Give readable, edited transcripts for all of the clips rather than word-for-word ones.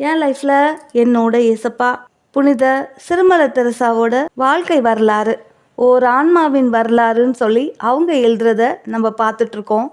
என் லைஃப்பில் என்னோட இயேசப்பா புனித சிறுமல தெரசாவோட வாழ்க்கை வரலாறு, ஓர் ஆன்மாவின் வரலாறுன்னு சொல்லி அவங்க எழுதுறத நம்ம பார்த்துட்ருக்கோம்.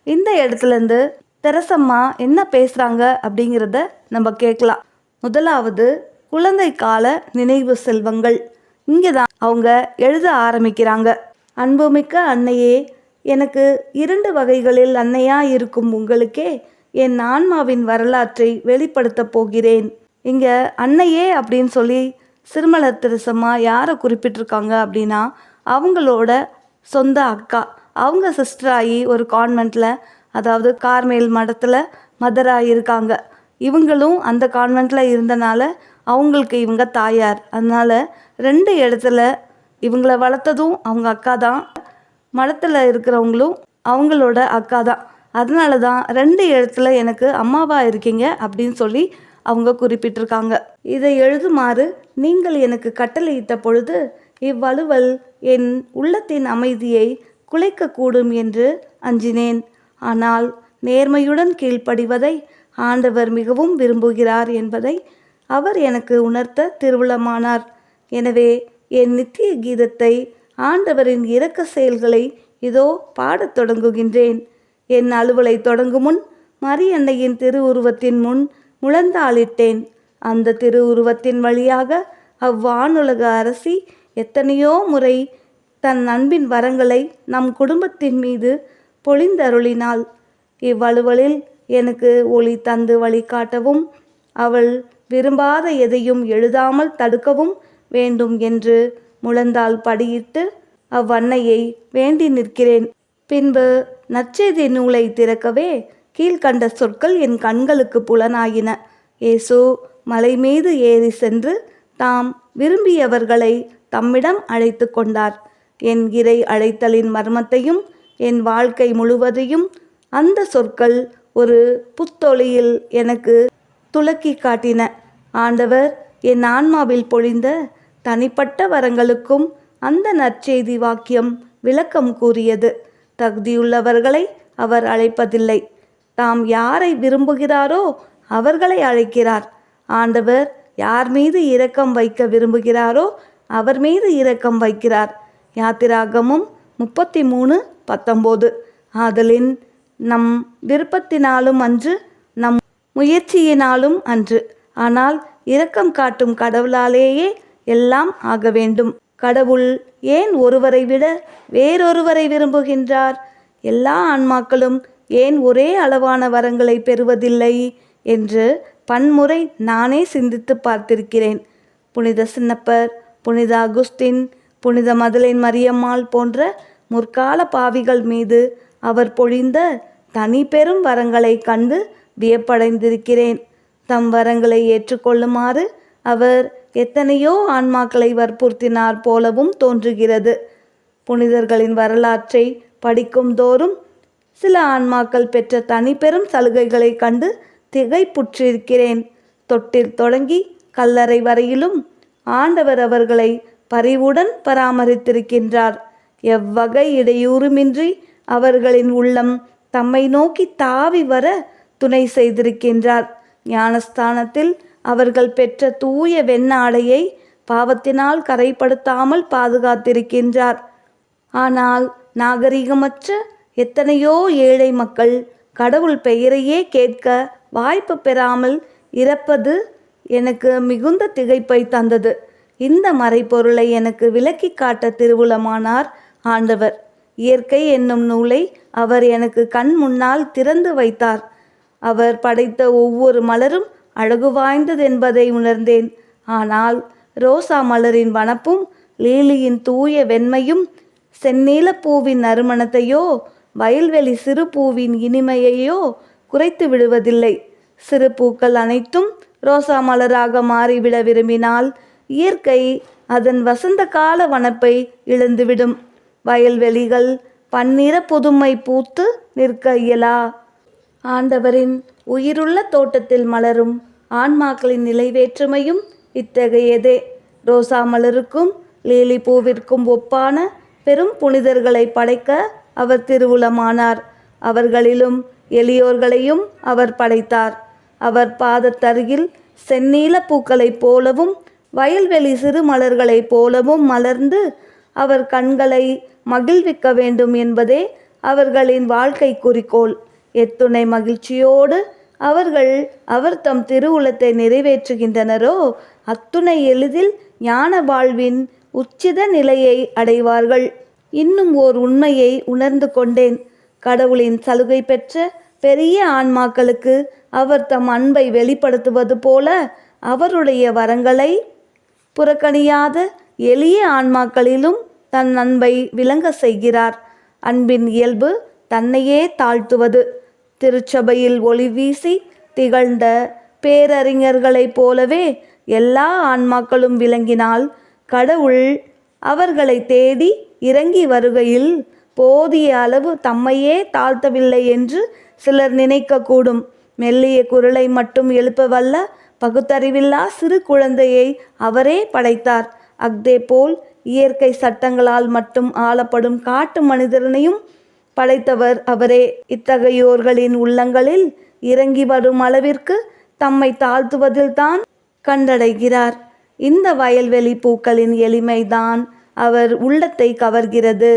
இந்த இடத்துலேருந்து தெரசம்மா என்ன பேசுகிறாங்க அப்படிங்கிறத நம்ம கேட்கலாம். முதலாவது, குழந்தை கால நினைவு செல்வங்கள். இங்கே தான் அவங்க எழுத ஆரம்பிக்கிறாங்க. அன்புமிக்க அன்னையே, எனக்கு 2 வகைகளில் அன்னையாக இருக்கும் உங்களுக்கே என் ஆன்மாவின் வரலாற்றை வெளிப்படுத்தப் போகிறேன். இங்கே அன்னையே அப்படின்னு சொல்லி சிறுமல தெரசம்மா யாரை குறிப்பிட்டிருக்காங்க அப்படின்னா, அவங்களோட சொந்த அக்கா. அவங்க சிஸ்டராகி ஒரு கான்வெண்ட்டில், அதாவது கார்மேல் மடத்தில் மதராக இருக்காங்க. இவங்களும் அந்த கான்வெண்ட்டில் இருந்தனால அவங்களுக்கு இவங்க தாயார். அதனால் 2 இடத்துல இவங்கள வளர்த்ததும் அவங்க அக்கா தான், மடத்தில் இருக்கிறவங்களும் அவங்களோட அக்கா தான். அதனால தான் 2 இடத்துல எனக்கு அம்மாவாக இருக்கீங்க அப்படின்னு சொல்லி அவங்க குறிப்பிட்டிருக்காங்க. இதை எழுதுமாறு நீங்கள் எனக்கு கட்டளையிட்ட பொழுது இவ்வலுவல் என் உள்ளத்தின் அமைதியை குலைக்கக்கூடும் என்று அஞ்சினேன். ஆனால் நேர்மையுடன் கீழ்ப்படிவதை ஆண்டவர் மிகவும் விரும்புகிறார் என்பதை அவர் எனக்கு உணர்த்த திருவுளமானார். எனவே என் நித்திய கீதத்தை, ஆண்டவரின் இரக்க செயல்களை இதோ பாடத் தொடங்குகின்றேன். என் அலுவலை தொடங்கும் முன் மரியன்னையின் திருவுருவத்தின் முன் முழந்தாளிட்டேன். அந்த திருவுருவத்தின் வழியாக அவ்வானுலக அரசி எத்தனையோ முறை தன் அன்பின் வரங்களை நம் குடும்பத்தின் மீது பொழிந்தருளினாள். இவ்வலுவலில் எனக்கு ஒளி தந்து வழிகாட்டவும், அவள் விரும்பாத எதையும் எழுதாமல் தடுக்கவும் வேண்டும் என்று முழந்தாள் படியிட்டு அவ்வன்னையை வேண்டி நிற்கிறேன். பின்பு நற்செய்தி நூலை திறக்கவே கீழ்கண்ட சொற்கள் என் கண்களுக்கு புலனாயின. இயேசு மலை மீது ஏறி சென்று தாம் விரும்பியவர்களை தம்மிடம் அழைத்து கொண்டார். என் இறை அழைத்தலின் மர்மத்தையும் என் வாழ்க்கை முழுவதையும் அந்த சொற்கள் ஒரு புத்தொளியில் எனக்கு துலக்கி காட்டின. ஆண்டவர் என் ஆன்மாவில் பொழிந்த தனிப்பட்ட வரங்களுக்கும் அந்த நற்செய்தி வாக்கியம் விளக்கம் கூறியது. தகுதியுள்ளவர்களை அவர் அழைப்பதில்லை, தாம் யாரை விரும்புகிறாரோ அவர்களை அழைக்கிறார். ஆண்டவர் யார் மீது இரக்கம் வைக்க விரும்புகிறாரோ அவர் மீது இரக்கம் வைக்கிறார். யாத்திராகமம் 33:19. ஆதலின் நம் விருப்பத்தினாலும் அன்று, நம் முயற்சியினாலும் அன்று, ஆனால் இரக்கம் காட்டும் கடவுளாலேயே எல்லாம் ஆக வேண்டும். கடவுள் ஏன் ஒருவரை விட வேறொருவரை விரும்புகின்றார்? எல்லா ஆன்மாக்களும் ஏன் ஒரே அளவான வரங்களை பெறுவதில்லை என்று பன்முறை நானே சிந்தித்து பார்த்திருக்கிறேன். புனித சின்னப்பர், புனித அகுஸ்தின், புனித மதலேன் மரியம்மாள் போன்ற முற்கால பாவிகள் மீது அவர் பொழிந்த தனி பெரும் வரங்களை கண்டு வியப்படைந்திருக்கிறேன். தம் வரங்களை ஏற்றுக்கொள்ளுமாறு அவர் எத்தனையோ ஆன்மாக்களை வற்புறுத்தினார் போலவும் தோன்றுகிறது. புனிதர்களின் வரலாற்றை படிக்கும் தோறும் சில ஆன்மாக்கள் பெற்ற தனி பெரும் சலுகைகளை கண்டு திகைப்புற்றிருக்கிறேன். தொட்டில் தொடங்கி கல்லறை வரையிலும் ஆண்டவர் அவர்களை பரிவுடன் பராமரித்திருக்கின்றார். எவ்வகை இடையூறுமின்றி அவர்களின் உள்ளம் தம்மை நோக்கி தாவி வர துணை செய்திருக்கின்றார். ஞானஸ்தானத்தில் அவர்கள் பெற்ற தூய வெண்ணாடையை பாவத்தினால் கரைப்படுத்தாமல் பாதுகாத்திருக்கின்றார். ஆனால் நாகரிகமற்ற எத்தனையோ ஏழை மக்கள் கடவுள் பெயரையே கேட்க வாய்ப்பு பெறாமல் இறப்பது எனக்கு மிகுந்த திகைப்பை தந்தது. இந்த மறைப்பொருளை எனக்கு விளக்கி காட்ட திருவுளமானார் ஆண்டவர். இயற்கை என்னும் நூலை அவர் எனக்கு கண் முன்னால் திறந்து வைத்தார். அவர் படைத்த ஒவ்வொரு மலரும் அழகு வாய்ந்தது என்பதை உணர்ந்தேன். ஆனால் ரோசா மலரின் வனப்பும், லீலியின் தூய வெண்மையும், செந்நீல பூவின் நறுமணத்தையோ வயல்வெளி சிறு பூவின் இனிமையையோ குறைத்து விடுவதில்லை. சிறு பூக்கள் அனைத்தும் ரோசா மலராக மாறிவிட விரும்பினால் இயற்கை அதன் வசந்த கால வனப்பை இழந்துவிடும். வயல்வெளிகள் பன்னிற புதுமை பூத்து நிற்க இயலா. ஆண்டவரின் உயிருள்ள தோட்டத்தில் மலரும் ஆன்மாக்களின் நிலைவேற்றுமையும் இத்தகையதே. ரோசா மலருக்கும் லீலி பூவிற்கும் ஒப்பான பெரும் புனிதர்களை படைக்க அவர் திருவுளமானார். அவர்களிலும் எளியோர்களையும் அவர் படைத்தார். அவர் பாதத்தருகில் செந்நீல பூக்களைப் போலவும் வயல்வெளி சிறு மலர்களைப் போலவும் மலர்ந்து அவர் கண்களை மகிழ்விக்க வேண்டும் என்பதே அவர்களின் வாழ்க்கை குறிக்கோள். எத்துணை மகிழ்ச்சியோடு அவர்கள் அவர் தம் திருவுளத்தை நிறைவேற்றுகின்றனரோ அத்துணை எளிதில் ஞான வாழ்வின் உச்சித நிலையை அடைவார்கள். இன்னும் ஓர் உண்மையை உணர்ந்து கொண்டேன். கடவுளின் சலுகை பெற்ற பெரிய ஆன்மாக்களுக்கு அவர் தம் அன்பை வெளிப்படுத்துவது போல அவருடைய வரங்களை புறக்கணியாத எளிய ஆன்மாக்களிலும் தன் அன்பை விளங்க செய்கிறார். அன்பின் இயல்பு தன்னையே தாழ்த்துவது. திருச்சபையில் ஒளி வீசி திகழ்ந்த பேரறிஞர்களைப் போலவே எல்லா ஆன்மாக்களும் விளங்கினால் கடவுள் அவர்களை தேடி இறங்கி வருகையில் போதிய அளவு தம்மையே தாழ்த்தவில்லை என்று சிலர் நினைக்கக்கூடும். மெல்லிய குரலை மட்டும் எழுப்பவல்ல பகுத்தறிவில்லா சிறு குழந்தையை அவரே படைத்தார். அக்தே போல் இயற்கை சட்டங்களால் மட்டும் ஆளப்படும் காட்டு மனிதனையும் படைத்தவர் அவரே. இத்தகையோர்களின் உள்ளங்களில் இறங்கி வரும் அளவிற்கு தம்மை தாழ்த்துவதில்தான் கண்டடைகிறார். இந்த வயல்வெளி பூக்களின் எளிமைதான் அவர் உள்ளத்தை கவர்கிறது.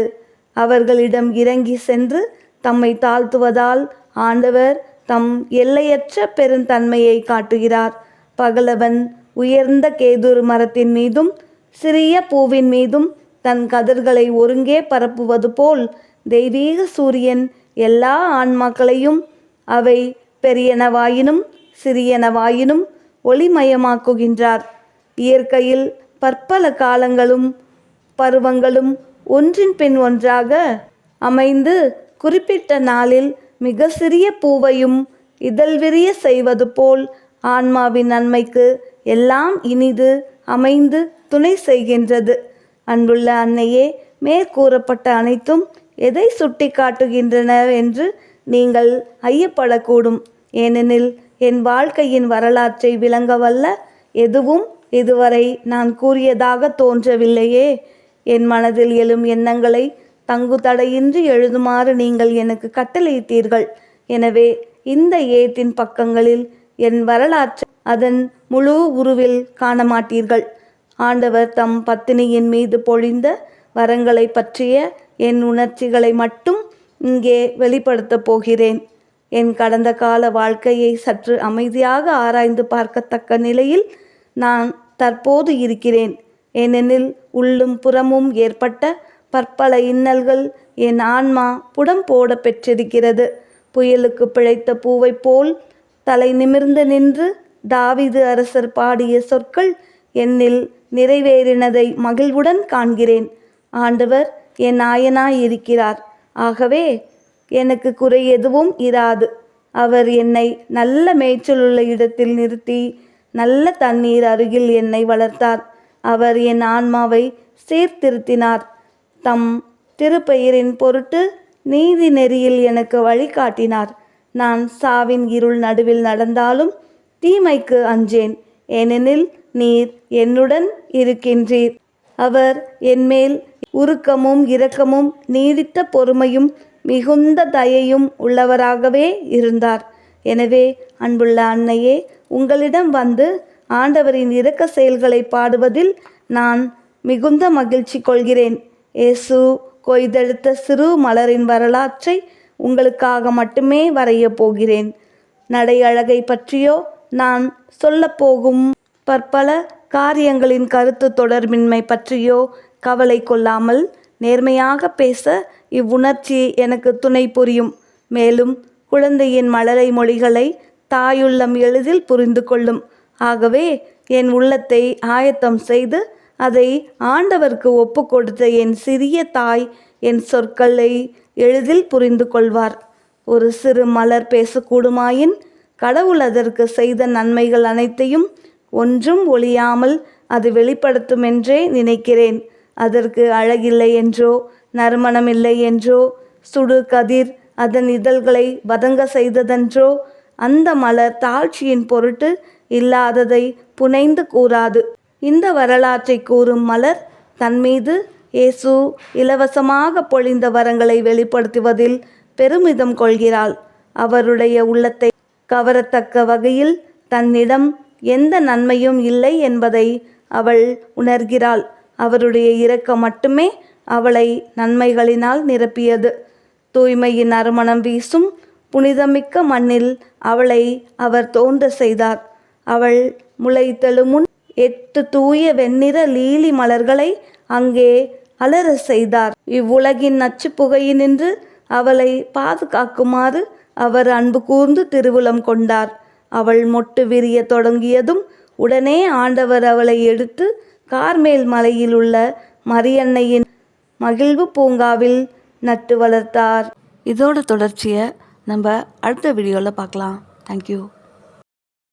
அவர்களிடம் இறங்கி சென்று தம்மை தாழ்த்துவதால் ஆண்டவர் தம் எல்லையற்ற பெருந்தன்மையை காட்டுகிறார். பகலவன் உயர்ந்த கேதுரு மரத்தின் மீதும் சிறிய பூவின் மீதும் தன் கதிர்களை ஒருங்கே பரப்புவது போல் தெய்வீக சூரியன் எல்லா ஆன்மாக்களையும் அவை பெரியனவாயினும் சிறியனவாயினும் ஒளிமயமாக்குகின்றார். இயற்கையில் பற்பல காலங்களும் பருவங்களும் ஒன்றின் பின் ஒன்றாக அமைந்து குறிப்பிட்ட நாளில் மிக சிறிய பூவையும் இதழ்விரிய செய்வது போல் ஆன்மாவின் நன்மைக்கு எல்லாம் இனிது அமைந்து துணை செய்கின்றது. அன்புள்ள அன்னையே, மேற்கூறப்பட்ட அனைத்தும் எதை சுட்டி காட்டுகின்றன என்று நீங்கள் ஐயப்படக்கூடும். ஏனெனில் என் வாழ்க்கையின் வரலாற்றை விளங்கவல்ல எதுவும் இதுவரை நான் கூறியதாக தோன்றவில்லையே. என் மனதில் எழும் எண்ணங்களை தங்கு தடையின்றி எழுதுமாறு நீங்கள் எனக்கு கட்டளையிட்டீர்கள். எனவே இந்த ஏட்டின் பக்கங்களில் என் வரலாற்றை அதன் முழு உருவில் காணமாட்டீர்கள். ஆண்டவர் தம் பத்தினியின் மீது பொழிந்த வரங்களை பற்றிய என் உணர்ச்சிகளை மட்டும் இங்கே வெளிப்படுத்தப் போகிறேன். என் கடந்த கால வாழ்க்கையை சற்று அமைதியாக ஆராய்ந்து பார்க்கத்தக்க நிலையில் நான் தற்போது இருக்கிறேன். ஏனெனில் உள்ளும் புறமும் ஏற்பட்ட பற்பல இன்னல்கள் என் ஆன்மா புடம் போட பெற்றிருக்கிறது. புயலுக்கு பிழைத்த பூவை போல் தலை நிமிர்ந்து நின்று தாவீது அரசர் பாடிய சொற்கள் என்னில் நிறைவேறினதை மகிழ்வுடன் காண்கிறேன். ஆண்டவர் என் நாயனாய் இருக்கிறார். ஆகவே எனக்கு குறை எதுவும் இராது. அவர் என்னை நல்ல மேய்ச்சலுள்ள இடத்தில் நிறுத்தி நல்ல தண்ணீர் அருகில் என்னை வளர்த்தார். அவர் என் ஆன்மாவை சீர்திருத்தினார். தம் திருப்பெயரின் பொருட்டு நீதி நெறியில் எனக்கு வழிகாட்டினார். நான் சாவின் இருள் நடுவில் நடந்தாலும் தீமைக்கு அஞ்சேன், ஏனெனில் நீர் என்னுடன் இருக்கின்றீர். அவர் என்மேல் உருக்கமும் இரக்கமும் நீடித்த பொறுமையும் மிகுந்த தயையும் உள்ளவராகவே இருந்தார். எனவே அன்புள்ள அன்னையே, உங்களிடம் வந்து ஆண்டவரின் இரக்க செயல்களை பாடுவதில் நான் மிகுந்த மகிழ்ச்சி கொள்கிறேன். இயேசு கொய்தெடுத்த சிறு மலரின் வரலாற்றை உங்களுக்காக மட்டுமே வரையப் போகிறேன். நடை அழகை பற்றியோ நான் சொல்லப்போகும் பற்பல காரியங்களின் கருத்து தொடர்பின்மை பற்றியோ கவலை கொள்ளாமல் நேர்மையாக பேச இவ்வுணர்ச்சி எனக்கு துணை புரியும். மேலும் குழந்தையின் மழலை மொழிகளை தாயுள்ளம் எளிதில் புரிந்து கொள்ளும். ஆகவே என் உள்ளத்தை ஆயத்தம் செய்து அதை ஆண்டவருக்கு ஒப்பு கொடுத்த என் சிறிய தாய் என் சொற்களை எளிதில் புரிந்து கொள்வார். ஒரு சிறு மலர் பேசக்கூடுமாயின் கடவுள் அதற்கு செய்த நன்மைகள் அனைத்தையும் ஒன்றும் ஒழியாமல் அது வெளிப்படுத்துமென்றே நினைக்கிறேன். அதற்கு அழகில்லை என்றோ நறுமணமில்லை என்றோ சுடு கதிர் அதன் இதழ்களை வதங்க செய்ததென்றோ அந்த மலர் தாழ்ச்சியின் பொருட்டு இல்லாததை புனைந்து கூறாது. இந்த வரலாற்றை கூறும் மலர் தன்மீது இயேசு இலவசமாக பொழிந்த வரங்களை வெளிப்படுத்துவதில் பெருமிதம் கொள்கிறாள். அவருடைய உள்ளத்தை கவரத்தக்க வகையில் தன்னிடம் எந்த நன்மையும் இல்லை என்பதை அவள் உணர்கிறாள். அவருடைய இரக்கம் மட்டுமே அவளை நன்மைகளினால் நிரப்பியது. தூய்மையின் நறுமணம் வீசும் புனிதமிக்க மண்ணில் அவளை அவர் தோன்ற செய்தார். அவள் முளைத்தெழுமுன் 8 தூய வெண்ணிற லீலி மலர்களை அங்கே அலர செய்தார். இவ்வுலகின் நச்சு புகையினின்று அவளை பாதுகாக்குமாறு அவர் அன்பு கூர்ந்து திருவுளம் கொண்டார். அவள் மொட்டு விரிய தொடங்கியதும் உடனே ஆண்டவர் அவளை எடுத்து கார்மேல் மலையில் உள்ள மரியன்னையின் மகிழ்வு பூங்காவில் நட்டு வளர்த்தார். இதோட தொடர்ச்சியை நம்ம அடுத்த வீடியோவில் பார்க்கலாம். தேங்க்யூ.